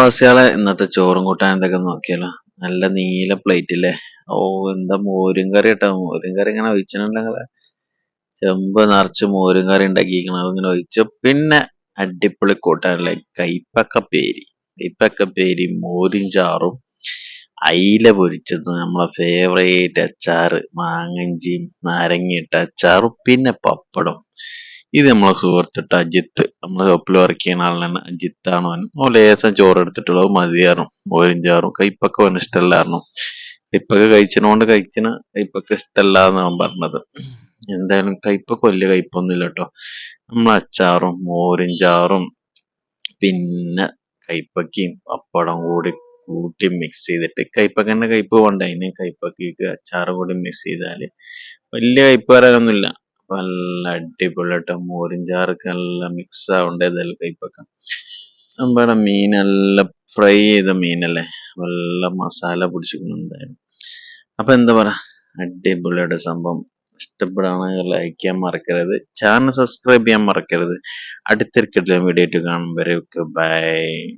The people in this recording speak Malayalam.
പ്രവാസികളെ ഇന്നത്തെ ചോറും കൂട്ടാൻ എന്തൊക്കെ നോക്കിയാലോ. നല്ല നീല പ്ലേറ്റില്ലേ. ഓ, എന്താ മോരും കറി കേട്ടോ. മോരും കറി ഇങ്ങനെ ഒഴിച്ചിട്ടുണ്ടെങ്കിൽ ചെമ്പ് നിറച്ച് മോരും കറി ഉണ്ടാക്കിയിരിക്കണം. അതിങ്ങനെ ഒഴിച്ചു. പിന്നെ അടിപൊളി കൂട്ടാനല്ലേ കൈപ്പക്കപ്പേരി. കൈപ്പക്കപ്പേരി, മോരും ചാറും, അയില പൊരിച്ചതും, നമ്മളെ ഫേവറേറ്റ് അച്ചാറ് മാങ്ങഞ്ചിയും നാരങ്ങയിട്ട അച്ചാറും, പിന്നെ പപ്പടം. ഇത് നമ്മളെ സുഹൃത്തിട്ട് അജിത്ത്, നമ്മളെ ഷോപ്പിൽ വർക്ക് ചെയ്യുന്ന ആളാണ്. അജിത്താണോ ഓ ലേശം ചോറ് എടുത്തിട്ടുള്ളത് മതിയാറും മോരും ചാറും. കൈപ്പൊക്കെ അവന് ഇഷ്ടമല്ലായിരുന്നു. കൈപ്പൊക്കെ കഴിക്കുന്ന കൈപ്പൊക്കെ ഇഷ്ടമല്ല അവൻ പറഞ്ഞത്. എന്തായാലും കൈപ്പൊക്കെ വലിയ കയ്പൊന്നുമില്ല കേട്ടോ. നമ്മളെ അച്ചാറും മോരും ചാറും പിന്നെ കൈപ്പക്കയും പപ്പടം കൂടി കൂട്ടി മിക്സ് ചെയ്തിട്ട്, കൈപ്പക്കന്റെ കയ്പ് പോണ്ടേ, അതിന് കൈപ്പക്കയ്ക്ക് അച്ചാറും കൂടി മിക്സ് ചെയ്താല് വലിയ കയ്പ് വരാനൊന്നുമില്ല. അപ്പൊ നല്ല അടിപൊളിയായിട്ട് മോരും ചാറൊക്കെ നല്ല മിക്സ് ആവണ്ടേ ഏതായാലും കൈപ്പക്ക. നമ്മുടെ മീനെല്ലാം ഫ്രൈ ചെയ്ത മീനല്ലേ, നല്ല മസാല പിടിച്ചിട്ടുണ്ടായിരുന്നു. അപ്പൊ എന്താ പറയാ, അടിപൊളിയായിട്ട് സംഭവം. ഇഷ്ടപ്പെടുകയാണെങ്കിൽ ലൈക്ക് ചെയ്യാൻ മറക്കരുത്, ചാനൽ സബ്സ്ക്രൈബ് ചെയ്യാൻ മറക്കരുത്. അടുത്തൊരു വീഡിയോ ആയിട്ട് കാണും വരെ ബൈ.